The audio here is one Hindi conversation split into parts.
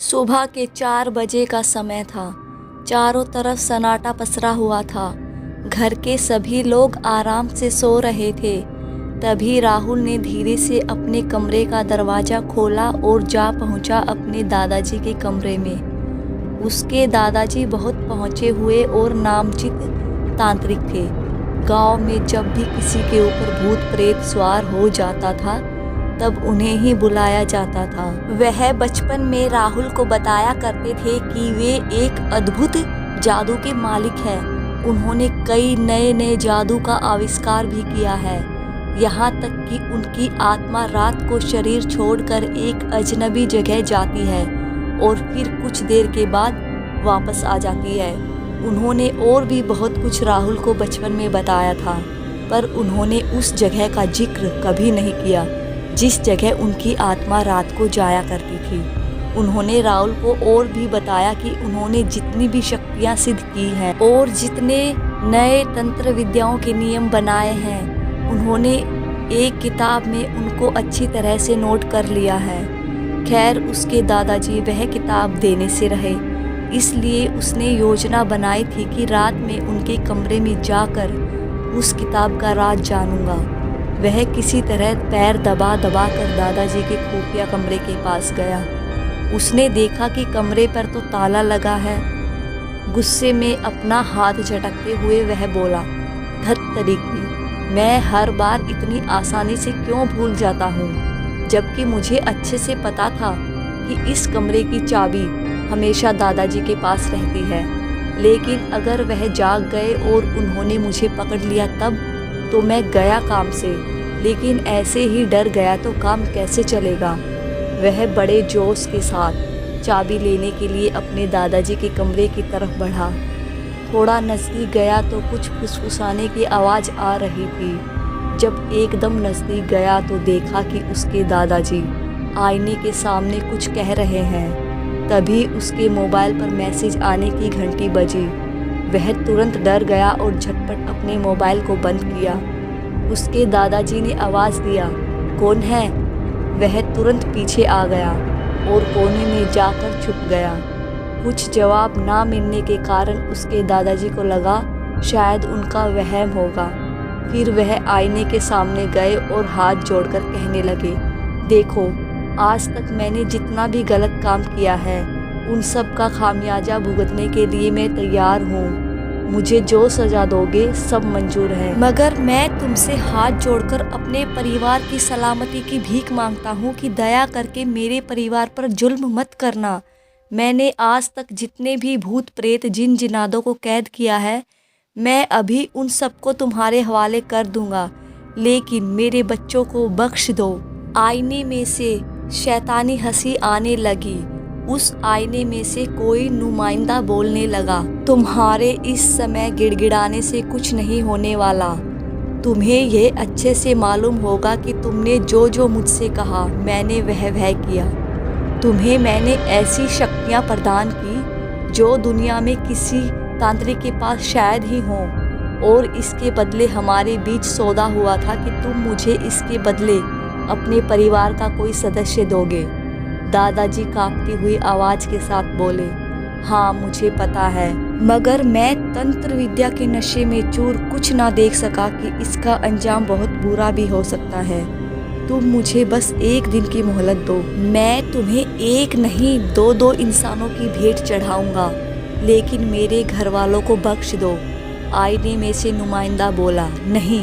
सुबह के 4 बजे का समय था। चारों तरफ सन्नाटा पसरा हुआ था। घर के सभी लोग आराम से सो रहे थे। तभी राहुल ने धीरे से अपने कमरे का दरवाज़ा खोला और जा पहुंचा अपने दादाजी के कमरे में। उसके दादाजी बहुत पहुँचे हुए और नामचित तांत्रिक थे। गांव में जब भी किसी के ऊपर भूत प्रेत सवार हो जाता था तब उन्हें ही बुलाया जाता था। वह बचपन में राहुल को बताया करते थे कि वे एक अद्भुत जादू के मालिक हैं। उन्होंने कई नए नए जादू का आविष्कार भी किया है। यहाँ तक कि उनकी आत्मा रात को शरीर छोड़कर एक अजनबी जगह जाती है और फिर कुछ देर के बाद वापस आ जाती है। उन्होंने और भी बहुत कुछ राहुल को बचपन में बताया था, पर उन्होंने उस जगह का जिक्र कभी नहीं किया जिस जगह उनकी आत्मा रात को जाया करती थी। उन्होंने राहुल को और भी बताया कि उन्होंने जितनी भी शक्तियाँ सिद्ध की हैं और जितने नए तंत्र विद्याओं के नियम बनाए हैं, उन्होंने एक किताब में उनको अच्छी तरह से नोट कर लिया है। खैर, उसके दादाजी वह किताब देने से रहे, इसलिए उसने योजना बनाई थी कि रात में उनके कमरे में जाकर उस किताब का राज जानूंगा। वह किसी तरह पैर दबा दबा कर दादाजी के खुफिया कमरे के पास गया। उसने देखा कि कमरे पर तो ताला लगा है। गुस्से में अपना हाथ झटकते हुए वह बोला, धत तरीकी, मैं हर बार इतनी आसानी से क्यों भूल जाता हूँ, जबकि मुझे अच्छे से पता था कि इस कमरे की चाबी हमेशा दादाजी के पास रहती है। लेकिन अगर वह जाग गए और उन्होंने मुझे पकड़ लिया तब तो मैं गया काम से, लेकिन ऐसे ही डर गया तो काम कैसे चलेगा। वह बड़े जोश के साथ चाबी लेने के लिए अपने दादाजी के कमरे की तरफ बढ़ा। थोड़ा नज़दीक गया तो कुछ फुसफुसाने की आवाज़ आ रही थी। जब एकदम नज़दीक गया तो देखा कि उसके दादाजी आईने के सामने कुछ कह रहे हैं। तभी उसके मोबाइल पर मैसेज आने की घंटी बजी। वह तुरंत डर गया और झटपट अपने मोबाइल को बंद किया। उसके दादाजी ने आवाज़ दिया, कौन है? वह तुरंत पीछे आ गया और कोने में जाकर छुप गया। कुछ जवाब ना मिलने के कारण उसके दादाजी को लगा शायद उनका वहम होगा। फिर वह आईने के सामने गए और हाथ जोड़कर कहने लगे, देखो, आज तक मैंने जितना भी गलत काम किया है उन सब का खामियाजा भुगतने के लिए मैं तैयार हूँ। मुझे जो सज़ा दोगे सब मंजूर है, मगर मैं तुमसे हाथ जोड़कर अपने परिवार की सलामती की भीख मांगता हूँ कि दया करके मेरे परिवार पर जुल्म मत करना। मैंने आज तक जितने भी भूत प्रेत जिन जिनादों को कैद किया है, मैं अभी उन सबको तुम्हारे हवाले कर दूंगा, लेकिन मेरे बच्चों को बख्श दो। आईने में से शैतानी हंसी आने लगी। उस आईने में से कोई नुमाइंदा बोलने लगा, तुम्हारे इस समय गिड़गिड़ाने से कुछ नहीं होने वाला। तुम्हें ये अच्छे से मालूम होगा कि तुमने जो जो मुझसे कहा मैंने वह किया। तुम्हें मैंने ऐसी शक्तियाँ प्रदान की जो दुनिया में किसी तांत्रिक के पास शायद ही हों, और इसके बदले हमारे बीच सौदा हुआ था कि तुम मुझे इसके बदले अपने परिवार का कोई सदस्य दोगे। दादाजी कांपती हुई आवाज़ के साथ बोले, हाँ मुझे पता है, मगर मैं तंत्र विद्या के नशे में चूर कुछ ना देख सका कि इसका अंजाम बहुत बुरा भी हो सकता है। तुम मुझे बस एक दिन की मोहलत दो। मैं तुम्हें एक नहीं दो इंसानों की भेंट चढ़ाऊंगा, लेकिन मेरे घर वालों को बख्श दो। आईने में से नुमाइंदा बोला, नहीं,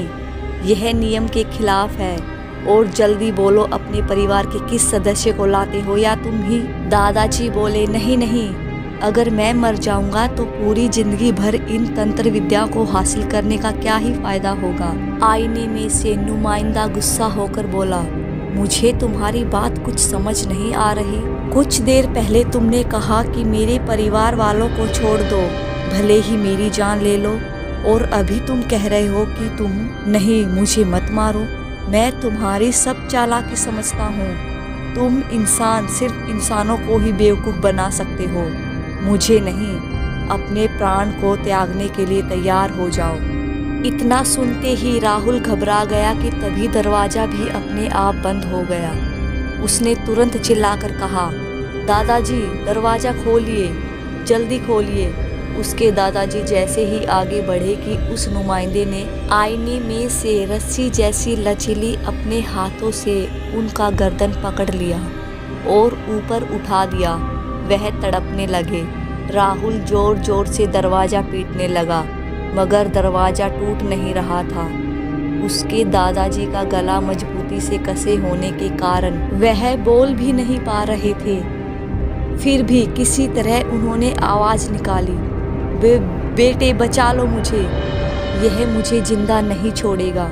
यह नियम के खिलाफ है, और जल्दी बोलो अपने परिवार के किस सदस्य को लाते हो या तुम ही? दादाजी बोले, नहीं नहीं, अगर मैं मर जाऊंगा तो पूरी जिंदगी भर इन तंत्र विद्या को हासिल करने का क्या ही फायदा होगा। आईने में से नुमाइंदा गुस्सा होकर बोला, मुझे तुम्हारी बात कुछ समझ नहीं आ रही। कुछ देर पहले तुमने कहा कि मेरे परिवार वालों को छोड़ दो, भले ही मेरी जान ले लो, और अभी तुम कह रहे हो कि तुम नहीं, मुझे मत मारो। मैं तुम्हारी सब चालाकी समझता हूँ। तुम इंसान सिर्फ इंसानों को ही बेवकूफ़ बना सकते हो, मुझे नहीं। अपने प्राण को त्यागने के लिए तैयार हो जाओ। इतना सुनते ही राहुल घबरा गया कि तभी दरवाज़ा भी अपने आप बंद हो गया। उसने तुरंत चिल्लाकर कहा, दादाजी दरवाज़ा खोलिए, जल्दी खोलिए। उसके दादाजी जैसे ही आगे बढ़े कि उस नुमाइंदे ने आईने में से रस्सी जैसी लचीली अपने हाथों से उनका गर्दन पकड़ लिया और ऊपर उठा दिया। वह तड़पने लगे। राहुल जोर जोर से दरवाज़ा पीटने लगा, मगर दरवाज़ा टूट नहीं रहा था। उसके दादाजी का गला मजबूती से कसे होने के कारण वह बोल भी नहीं पा रहे थे। फिर भी किसी तरह उन्होंने आवाज़ निकाली, बेटे बचा लो मुझे, यह मुझे जिंदा नहीं छोड़ेगा।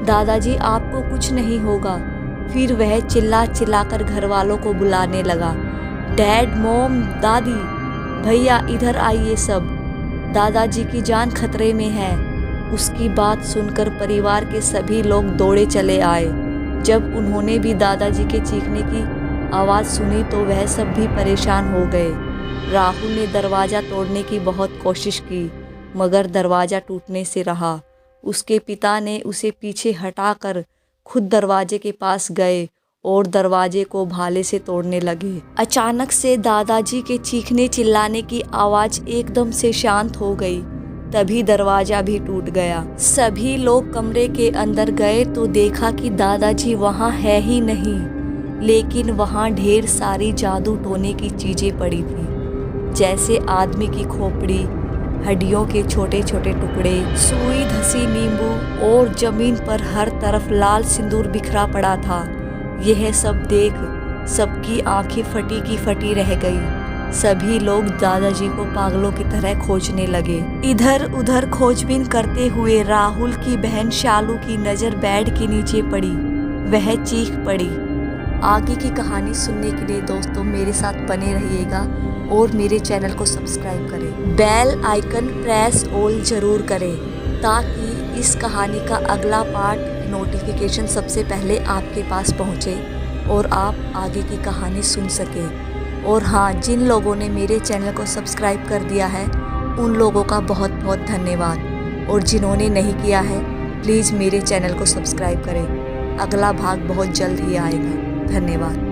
दादाजी आपको कुछ नहीं होगा। फिर वह चिल्ला चिल्लाकर घर वालों को बुलाने लगा, डैड, मॉम, दादी, भैया इधर आइए सब, दादाजी की जान खतरे में है। उसकी बात सुनकर परिवार के सभी लोग दौड़े चले आए। जब उन्होंने भी दादाजी के चीखने की आवाज़ सुनी तो वह सब भी परेशान हो गए। राहुल ने दरवाज़ा तोड़ने की बहुत कोशिश की, मगर दरवाज़ा टूटने से रहा। उसके पिता ने उसे पीछे हटाकर खुद दरवाजे के पास गए और दरवाजे को भाले से तोड़ने लगे। अचानक से दादाजी के चीखने चिल्लाने की आवाज़ एकदम से शांत हो गई। तभी दरवाज़ा भी टूट गया। सभी लोग कमरे के अंदर गए तो देखा कि दादाजी वहाँ है ही नहीं, लेकिन वहाँ ढेर सारी जादू टोने की चीज़ें पड़ी थी, जैसे आदमी की खोपड़ी, हड्डियों के छोटे छोटे टुकड़े, सुई धसी नींबू और जमीन पर हर तरफ लाल सिंदूर बिखरा पड़ा था। यह सब देख सबकी आंखें फटी की फटी रह गई। सभी लोग दादाजी को पागलों की तरह खोजने लगे। इधर उधर खोजबीन करते हुए राहुल की बहन शालू की नज़र बेड के नीचे पड़ी। वह चीख पड़ी। आगे की कहानी सुनने के लिए दोस्तों मेरे साथ बने रहिएगा और मेरे चैनल को सब्सक्राइब करें। बेल आइकन प्रेस ऑल ज़रूर करें ताकि इस कहानी का अगला पार्ट नोटिफिकेशन सबसे पहले आपके पास पहुंचे और आप आगे की कहानी सुन सकें। और हाँ, जिन लोगों ने मेरे चैनल को सब्सक्राइब कर दिया है उन लोगों का बहुत बहुत धन्यवाद, और जिन्होंने नहीं किया है प्लीज़ मेरे चैनल को सब्सक्राइब करें। अगला भाग बहुत जल्द ही आएगा। धन्यवाद।